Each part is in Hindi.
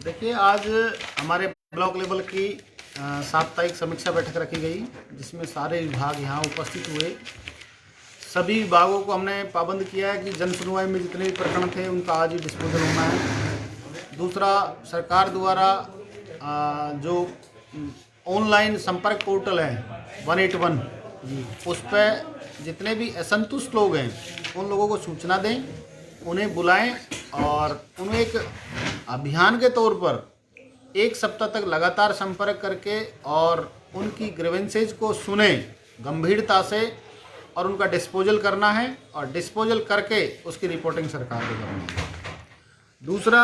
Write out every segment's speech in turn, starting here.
देखिए, आज हमारे ब्लॉक लेवल की साप्ताहिक समीक्षा बैठक रखी गई, जिसमें सारे विभाग यहाँ उपस्थित हुए। सभी विभागों को हमने पाबंद किया है कि जन सुनवाई में जितने भी प्रकरण थे उनका आज ही डिस्पोजल होना है। दूसरा, सरकार द्वारा जो ऑनलाइन संपर्क पोर्टल है 181 उस पर जितने भी असंतुष्ट लोग हैं उन लोगों को सूचना दें, उन्हें बुलाएं और उन्हें एक अभियान के तौर पर 1 सप्ताह तक लगातार संपर्क करके और उनकी ग्रीवेंसेज को सुने गंभीरता से और उनका डिस्पोजल करना है और डिस्पोजल करके उसकी रिपोर्टिंग सरकार को करनी है। दूसरा,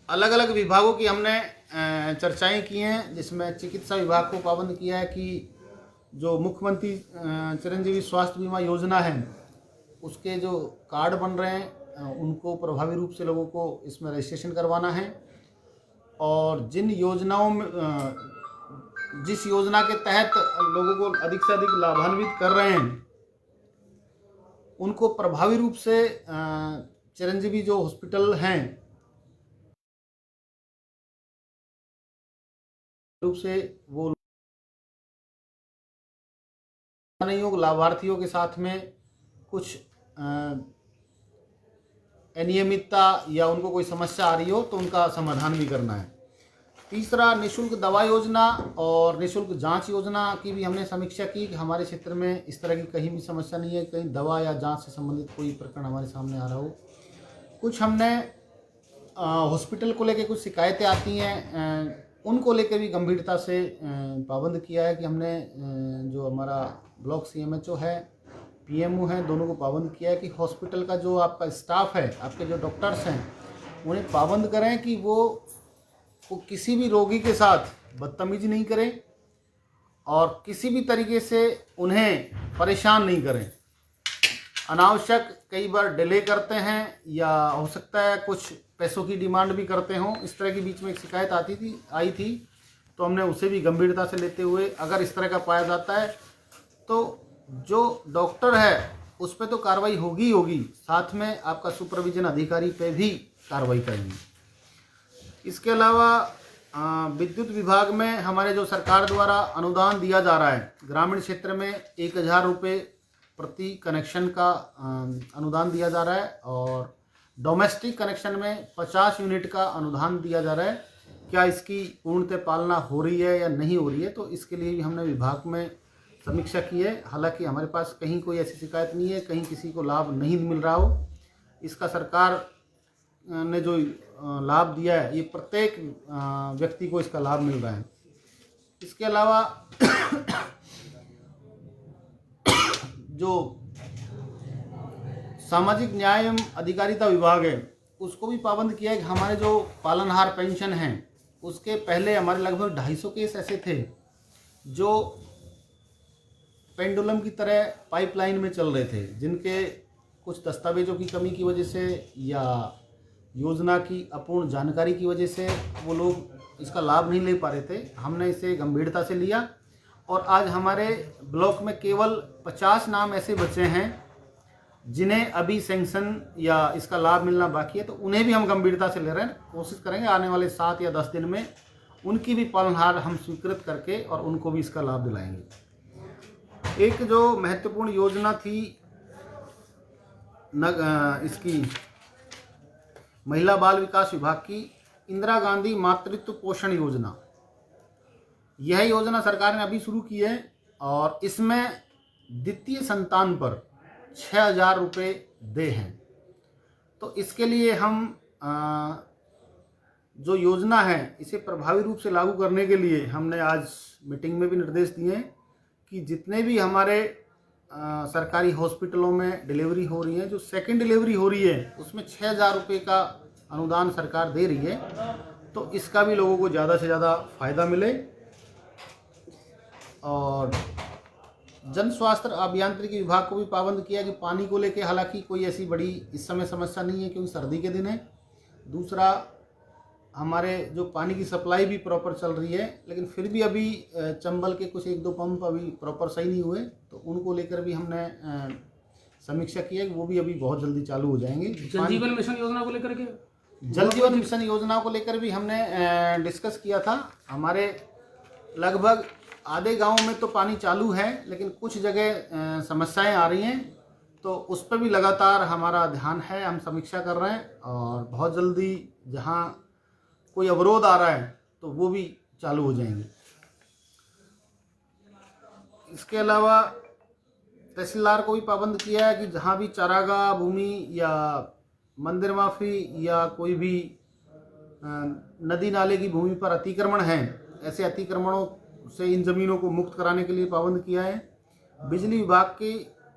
अलग अलग विभागों की हमने चर्चाएं की हैं, जिसमें चिकित्सा विभाग को पाबंद किया है कि जो मुख्यमंत्री चिरंजीवी स्वास्थ्य बीमा योजना है उसके जो कार्ड बन रहे हैं उनको प्रभावी रूप से लोगों को इसमें रजिस्ट्रेशन करवाना है और जिन योजनाओं में जिस योजना के तहत लोगों को अधिक से अधिक लाभान्वित कर रहे हैं उनको प्रभावी रूप से चिरंजीवी जो हॉस्पिटल हैं रूप से वो नहीं हो, लाभार्थियों के साथ में कुछ अनियमितता या उनको कोई समस्या आ रही हो तो उनका समाधान भी करना है। तीसरा, निःशुल्क दवा योजना और निःशुल्क जांच योजना की भी हमने समीक्षा की कि हमारे क्षेत्र में इस तरह की कहीं भी समस्या नहीं है, कहीं दवा या जांच से संबंधित कोई प्रकरण हमारे सामने आ रहा हो। कुछ हमने हॉस्पिटल को लेकर कुछ शिकायतें आती हैं उनको लेकर भी गंभीरता से पाबंद किया है कि हमने जो हमारा ब्लॉक सीएमएचओ है, पीएमओ है, दोनों को पाबंद किया है कि हॉस्पिटल का जो आपका स्टाफ है, आपके जो डॉक्टर्स हैं, उन्हें पाबंद करें कि वो किसी भी रोगी के साथ बदतमीजी नहीं करें और किसी भी तरीके से उन्हें परेशान नहीं करें। अनावश्यक कई बार डिले करते हैं या हो सकता है कुछ पैसों की डिमांड भी करते हों। इस तरह के बीच में एक शिकायत आई थी तो हमने उसे भी गंभीरता से लेते हुए अगर इस तरह का पाया जाता है तो जो डॉक्टर है उस पर तो कार्रवाई होगी, साथ में आपका सुपरविजन अधिकारी पे भी कार्रवाई करेंगे। इसके अलावा विद्युत विभाग में हमारे जो सरकार द्वारा अनुदान दिया जा रहा है, ग्रामीण क्षेत्र में 1000 रुपये प्रति कनेक्शन का अनुदान दिया जा रहा है और डोमेस्टिक कनेक्शन में 50 यूनिट का अनुदान दिया जा रहा है। क्या इसकी पूर्णतः पालना हो रही है या नहीं हो रही है, तो इसके लिए भी हमने विभाग में समीक्षा की है। हालांकि हमारे पास कहीं कोई ऐसी शिकायत नहीं है, कहीं किसी को लाभ नहीं मिल रहा हो। इसका सरकार ने जो लाभ दिया है ये प्रत्येक व्यक्ति को इसका लाभ मिल रहा है। इसके अलावा जो सामाजिक न्याय एवं अधिकारिता विभाग है उसको भी पाबंद किया है कि हमारे जो पालनहार पेंशन हैं उसके पहले हमारे लगभग 250 केस ऐसे थे जो पेंडुलम की तरह पाइपलाइन में चल रहे थे, जिनके कुछ दस्तावेजों की कमी की वजह से या योजना की अपूर्ण जानकारी की वजह से वो लोग इसका लाभ नहीं ले पा रहे थे। हमने इसे गंभीरता से लिया और आज हमारे ब्लॉक में केवल 50 नाम ऐसे बचे हैं जिन्हें अभी सैंक्शन या इसका लाभ मिलना बाकी है, तो उन्हें भी हम गंभीरता से ले रहे हैं। कोशिश करेंगे आने वाले 7 या 10 दिन में उनकी भी पालनहार हम स्वीकृत करके और उनको भी इसका लाभ दिलाएंगे। एक जो महत्वपूर्ण योजना थी इसकी महिला बाल विकास विभाग की, इंदिरा गांधी मातृत्व पोषण योजना, यह योजना सरकार ने अभी शुरू की है और इसमें द्वितीय संतान पर 6000 रुपये दे हैं। तो इसके लिए हम जो योजना है इसे प्रभावी रूप से लागू करने के लिए हमने आज मीटिंग में भी निर्देश दिए हैं कि जितने भी हमारे सरकारी हॉस्पिटलों में डिलीवरी हो रही है, जो सेकंड डिलीवरी हो रही है उसमें 6000 रुपये का अनुदान सरकार दे रही है, तो इसका भी लोगों को ज़्यादा से ज़्यादा फ़ायदा मिले। और जन स्वास्थ्य अभियांत्रिकी विभाग को भी पाबंद किया कि पानी को लेके, हालांकि कोई ऐसी बड़ी इस समय समस्या नहीं है क्योंकि सर्दी के दिन है। दूसरा, हमारे जो पानी की सप्लाई भी प्रॉपर चल रही है, लेकिन फिर भी अभी चंबल के कुछ 1-2 पंप अभी प्रॉपर सही नहीं हुए, तो उनको लेकर भी हमने समीक्षा की है कि वो भी अभी बहुत जल्दी चालू हो जाएंगे। जल जीवन मिशन योजना को लेकर के जल जीवन मिशन योजना को लेकर भी हमने डिस्कस किया था। हमारे लगभग आधे गांव में तो पानी चालू है, लेकिन कुछ जगह समस्याएं आ रही हैं, तो उस पर भी लगातार हमारा ध्यान है, हम समीक्षा कर रहे हैं और बहुत जल्दी जहां कोई अवरोध आ रहा है तो वो भी चालू हो जाएंगे। इसके अलावा तहसीलदार को भी पाबंद किया है कि जहां भी चारागाह भूमि या मंदिर माफी या कोई भी नदी नाले की भूमि पर अतिक्रमण है, ऐसे अतिक्रमणों से इन ज़मीनों को मुक्त कराने के लिए पाबंद किया है। बिजली विभाग के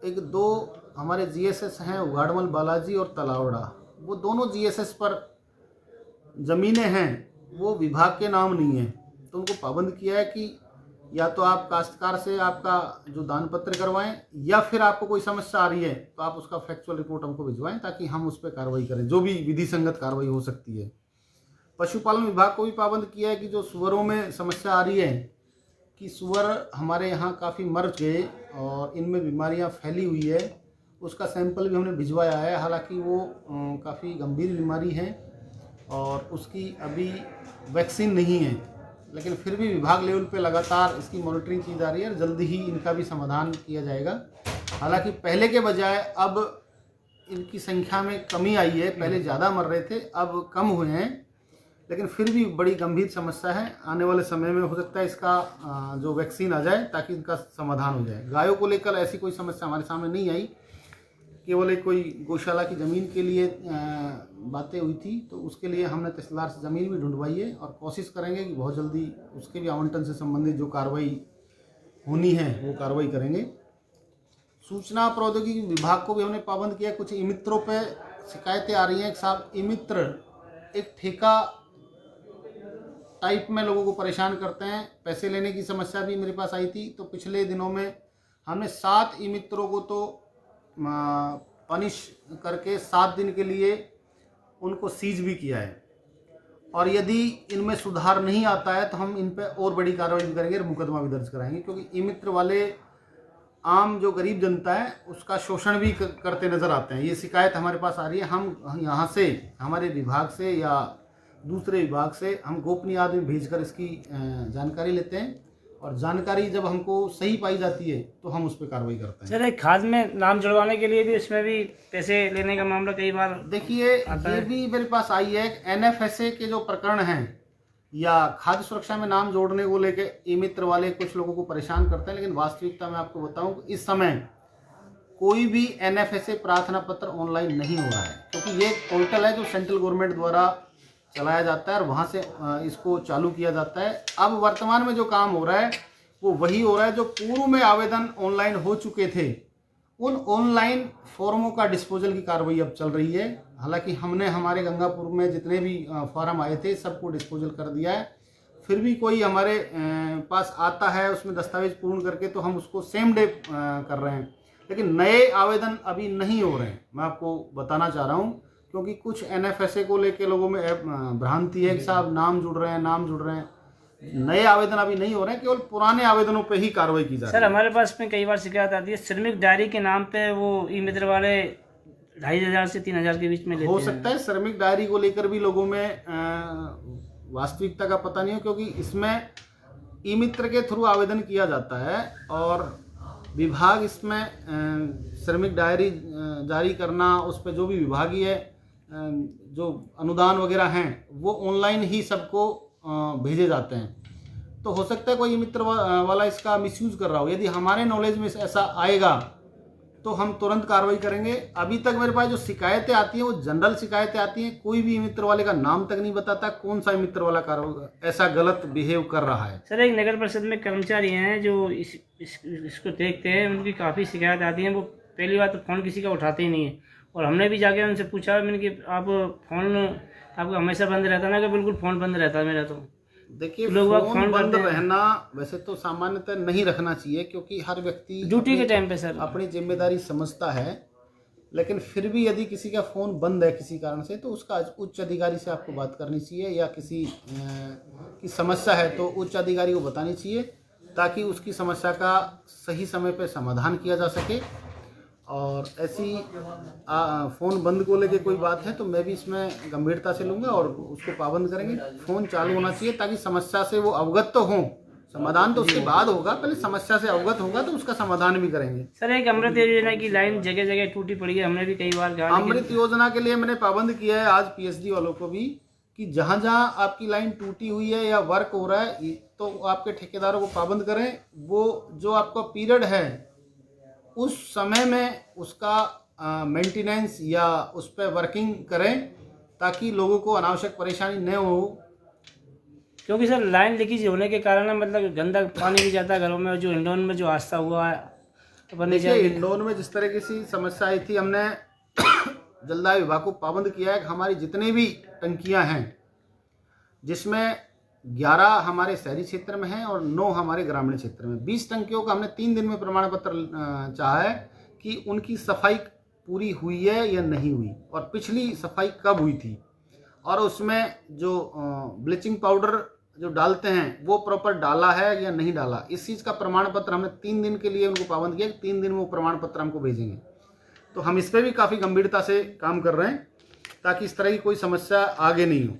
एक दो हमारे जीएसएस हैं, उगाड़मल बालाजी और तलावड़ा, वो दोनों जीएसएस पर ज़मीनें हैं, वो विभाग के नाम नहीं है, तो उनको पाबंद किया है कि या तो आप काश्तकार से आपका जो दान पत्र करवाएं, या फिर आपको कोई समस्या आ रही है तो आप उसका फैक्चुअल रिपोर्ट हमको भिजवाएं ताकि हम उस पर कार्रवाई करें, जो भी विधि संगत कार्रवाई हो सकती है। पशुपालन विभाग को भी पाबंद किया है कि जो सुअरों में समस्या आ रही है कि सुअर हमारे यहाँ काफ़ी मर गए और इनमें बीमारियाँ फैली हुई है, उसका सैंपल भी हमने भिजवाया है। हालांकि वो काफ़ी गंभीर बीमारी है और उसकी अभी वैक्सीन नहीं है, लेकिन फिर भी विभाग लेवल पे लगातार इसकी मॉनिटरिंग की जा रही है और जल्दी ही इनका भी समाधान किया जाएगा। हालांकि पहले के बजाय अब इनकी संख्या में कमी आई है, पहले ज़्यादा मर रहे थे, अब कम हुए हैं, लेकिन फिर भी बड़ी गंभीर समस्या है। आने वाले समय में हो सकता है इसका जो वैक्सीन आ जाए ताकि इनका समाधान हो जाए। गायों को लेकर ऐसी कोई समस्या हमारे सामने नहीं आई, केवल एक कोई गौशाला की ज़मीन के लिए बातें हुई थी, तो उसके लिए हमने तहसीलदार से ज़मीन भी ढूंढवाई है और कोशिश करेंगे कि बहुत जल्दी उसके भी आवंटन से संबंधित जो कार्रवाई होनी है वो कार्रवाई करेंगे। सूचना प्रौद्योगिकी विभाग को भी हमने पाबंद किया। कुछ ई मित्रों पर शिकायतें आ रही हैं कि साहब ई मित्र एक ठेका टाइप में लोगों को परेशान करते हैं, पैसे लेने की समस्या भी मेरे पास आई थी। तो पिछले दिनों में हमने 7 ई मित्रों को तो पनिश करके 7 दिन के लिए उनको सीज भी किया है, और यदि इनमें सुधार नहीं आता है तो हम इन पर और बड़ी कार्रवाई भी करेंगे और मुकदमा भी दर्ज कराएंगे, क्योंकि ई मित्र वाले आम जो गरीब जनता है उसका शोषण भी करते नज़र आते हैं। ये शिकायत हमारे पास आ रही है। हम यहाँ से हमारे विभाग से या दूसरे विभाग से हम गोपनीय आदमी भेजकर इसकी जानकारी लेते हैं, और जानकारी जब हमको सही पाई जाती है तो हम उस पर कार्रवाई करते हैं। सर, एक खाद में नाम जुड़वाने के लिए भी उसमें भी पैसे लेने का मामला कई बार देखिए, ये भी मेरे पास आई है। एनएफएसए के जो प्रकरण हैं या खाद्य सुरक्षा में नाम जोड़ने को लेके ई मित्र वाले कुछ लोगों को परेशान करते हैं, लेकिन वास्तविकता में आपको बताऊं कि इस समय कोई भी एनएफएसए प्रार्थना पत्र ऑनलाइन नहीं हो रहा है, क्योंकि ये पोर्टल है जो सेंट्रल गवर्नमेंट द्वारा चलाया जाता है और वहाँ से इसको चालू किया जाता है। अब वर्तमान में जो काम हो रहा है वो वही हो रहा है जो पूर्व में आवेदन ऑनलाइन हो चुके थे, उन ऑनलाइन फॉर्मों का डिस्पोजल की कार्रवाई अब चल रही है। हालांकि हमने हमारे गंगापुर में जितने भी फॉर्म आए थे सबको डिस्पोजल कर दिया है। फिर भी कोई हमारे पास आता है उसमें दस्तावेज पूर्ण करके, तो हम उसको सेम डे कर रहे हैं, लेकिन नए आवेदन अभी नहीं हो रहे हैं। मैं आपको बताना चाह रहा हूँ, क्योंकि कुछ एनएफएसए को लेके लोगों में भ्रांति है कि साहब नाम जुड़ रहे हैं। नए आवेदन अभी नहीं हो रहे हैं, केवल पुराने आवेदनों पे ही कार्रवाई की जा रही है। सर, हमारे पास में कई बार शिकायत आती है श्रमिक डायरी के नाम पे वो ई मित्र वाले 2500 से 3000 के बीच में लेते हैं। हो सकता है श्रमिक डायरी को लेकर भी लोगों में वास्तविकता का पता नहीं हो, क्योंकि इसमें ई मित्र के थ्रू आवेदन किया जाता है और विभाग इसमें श्रमिक डायरी जारी करना, उस पर जो भी विभागीय जो अनुदान वगैरह हैं वो ऑनलाइन ही सबको भेजे जाते हैं। तो हो सकता है कोई मित्र वाला इसका मिसयूज कर रहा हो। यदि हमारे नॉलेज में ऐसा आएगा तो हम तुरंत कार्रवाई करेंगे। अभी तक मेरे पास जो शिकायतें आती हैं वो जनरल शिकायतें आती हैं, कोई भी मित्र वाले का नाम तक नहीं बताता कौन सा मित्र वाला ऐसा गलत बिहेव कर रहा है। सर, एक नगर परिषद में कर्मचारी हैं जो इसको देखते हैं, उनकी काफ़ी शिकायत आती है। वो पहली बात तो फ़ोन किसी का उठाते ही नहीं है, और हमने भी जाके उनसे पूछा मैंने कि आप फ़ोन आपका हमेशा बंद रहता है ना? कि बिल्कुल फ़ोन बंद रहता है मेरा। तो देखिए, फोन बंद रहना वैसे तो सामान्यतः नहीं रखना चाहिए, क्योंकि हर व्यक्ति ड्यूटी के टाइम पे सर अपनी जिम्मेदारी समझता है, लेकिन फिर भी यदि किसी का फ़ोन बंद है किसी कारण से तो उसका उच्च अधिकारी से आपको बात करनी चाहिए, या किसी की समस्या है तो उच्च अधिकारी को बतानी चाहिए, ताकि उसकी समस्या का सही समय पर समाधान किया जा सके। और ऐसी फ़ोन बंद को लेके कोई बात है तो मैं भी इसमें गंभीरता से लूँगा और उसको पाबंद करेंगे। फ़ोन चालू होना चाहिए ताकि समस्या से वो अवगत तो हों, समाधान तो उसके बाद होगा, पहले समस्या से अवगत होगा तो उसका समाधान भी करेंगे। सर एक अमृत योजना की लाइन जगह जगह टूटी पड़ी है, हमने भी कई बार कहा, अमृत योजना के लिए मैंने पाबंद किया है आज पीएचडी वालों को भी कि जहाँ जहाँ आपकी लाइन टूटी हुई है या वर्क हो रहा है तो आपके ठेकेदारों को पाबंद करें। वो जो आपका पीरियड है उस समय में उसका मेंटेनेंस या उस पर वर्किंग करें ताकि लोगों को अनावश्यक परेशानी न हो। क्योंकि सर लाइन लीकेज होने के कारण ना मतलब गंदा पानी भी जाता है घरों में, जो इंडोर में जो हादसा हुआ है देखिए इंदौर में जिस तरह की सी समस्या आई थी, हमने जलदाय विभाग को पाबंद किया है कि हमारी जितनी भी टंकियां हैं जिसमें 11 हमारे शहरी क्षेत्र में हैं और 9 हमारे ग्रामीण क्षेत्र में, 20 टंकियों का हमने 3 दिन में प्रमाण पत्र चाहा है कि उनकी सफाई पूरी हुई है या नहीं हुई और पिछली सफाई कब हुई थी और उसमें जो ब्लीचिंग पाउडर जो डालते हैं वो प्रॉपर डाला है या नहीं डाला, इस चीज़ का प्रमाण पत्र हमने 3 दिन के लिए उनको पाबंद किया कि 3 दिन में वो प्रमाण पत्र हमको भेजेंगे। तो हम इस पर भी काफ़ी गंभीरता से काम कर रहे हैं ताकि इस तरह की कोई समस्या आगे नहीं हो।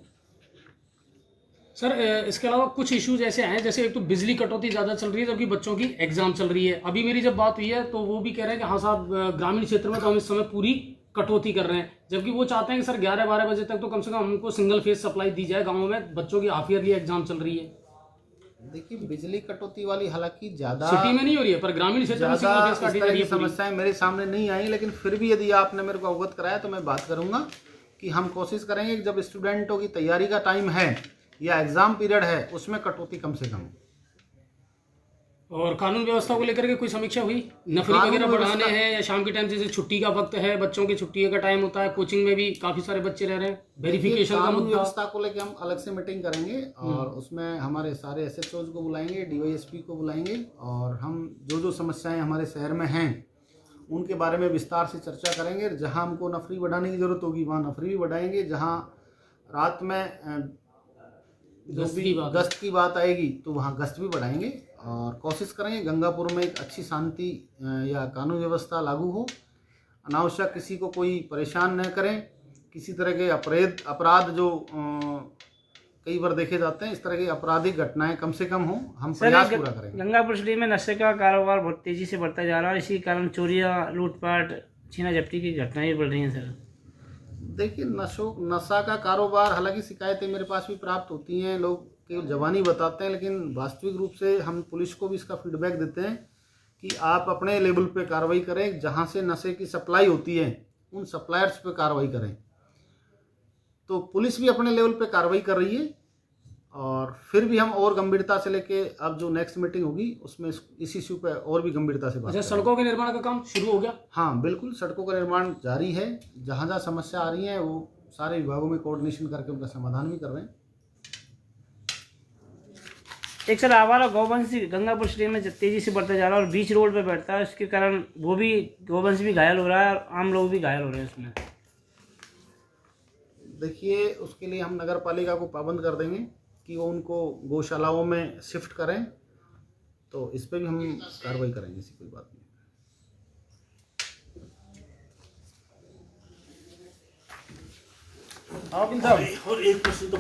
सर इसके अलावा कुछ इश्यूज ऐसे हैं, जैसे एक तो बिजली कटौती ज़्यादा चल रही है जबकि बच्चों की एग्जाम चल रही है। अभी मेरी जब बात हुई है तो वो भी कह रहे हैं कि हाँ साहब ग्रामीण क्षेत्र में तो हम इस समय पूरी कटौती कर रहे हैं, जबकि वो चाहते हैं कि सर 11-12 बजे तक तो कम से कम हमको सिंगल फेज सप्लाई दी जाए। गाँव में बच्चों की हाफ ईयरली एग्जाम चल रही है। देखिए बिजली कटौती वाली हालांकि ज़्यादा सिटी में नहीं हो रही है पर ग्रामीण क्षेत्र में सिंगल फेज काटी जा रही है। समस्याएं मेरे सामने नहीं आई, लेकिन फिर भी यदि आपने मेरे को अवगत कराया तो मैं बात करूंगा कि हम कोशिश करेंगे कि जब स्टूडेंटों की तैयारी का टाइम है या एग्जाम पीरियड है उसमें कटौती कम से कम। और कानून व्यवस्था को लेकर के कोई समीक्षा हुई? नफरी वगैरह बढ़ाने हैं या शाम के टाइम जैसे छुट्टी का वक्त है, बच्चों की छुट्टी का टाइम होता है, कोचिंग में भी काफी सारे बच्चे रह रहे हैं, वेरिफिकेशन का कानून मुद्दा। व्यवस्था को लेकर हम अलग से मीटिंग करेंगे और उसमें हमारे सारे एसएचओज को बुलाएंगे, डीवाईएसपी को बुलाएंगे और हम जो जो समस्याएं हमारे शहर में हैं उनके बारे में विस्तार से चर्चा करेंगे। जहां हमको नफरी बढ़ाने की जरूरत होगी वहां नफरी भी बढ़ाएंगे, जहां रात में गश्त की बात आएगी तो वहाँ गश्त भी बढ़ाएंगे और कोशिश करेंगे गंगापुर में एक अच्छी शांति या कानून व्यवस्था लागू हो, अनावश्यक किसी को कोई परेशान न करें, किसी तरह के अपराध जो कई बार देखे जाते हैं इस तरह की आपराधिक घटनाएं कम से कम हो, हम प्रयास पूरा करेंगे। गंगापुर शहर में नशे का कारोबार बहुत तेजी से बढ़ता जा रहा है, इसी कारण चोरियां, लूटपाट, छीना झपटी की घटनाएं बढ़ रही हैं सर। देखिए नशा का कारोबार, हालांकि शिकायतें मेरे पास भी प्राप्त होती हैं, लोग केवल जबानी बताते हैं, लेकिन वास्तविक रूप से हम पुलिस को भी इसका फीडबैक देते हैं कि आप अपने लेवल पे कार्रवाई करें, जहां से नशे की सप्लाई होती है उन सप्लायर्स पे कार्रवाई करें। तो पुलिस भी अपने लेवल पे कार्रवाई कर रही है और फिर भी हम और गंभीरता से लेके अब जो नेक्स्ट मीटिंग होगी उसमें इस इश्यू पे और भी गंभीरता से बात अच्छा, सड़कों के निर्माण का काम शुरू हो गया? हाँ बिल्कुल, सड़कों का निर्माण जारी है, जहाँ जहाँ समस्या आ रही है वो सारे विभागों में कोऑर्डिनेशन करके उनका समाधान भी कर रहे हैं। एक सर आवारा गौवंश गंगापुर शहर में तेजी से बढ़ता जा रहा है और बीच रोड पे बैठता है, उसके कारण वो भी गौवंश भी घायल हो रहा है और आम लोग भी घायल हो रहे हैं उसमें। देखिए उसके लिए हम नगर पालिका को पाबंद कर देंगे कि वो उनको गौशालाओं में शिफ्ट करें, तो इस पे भी हम कार्रवाई करेंगे, ऐसी कोई बात नहीं। और एक प्रश्न तो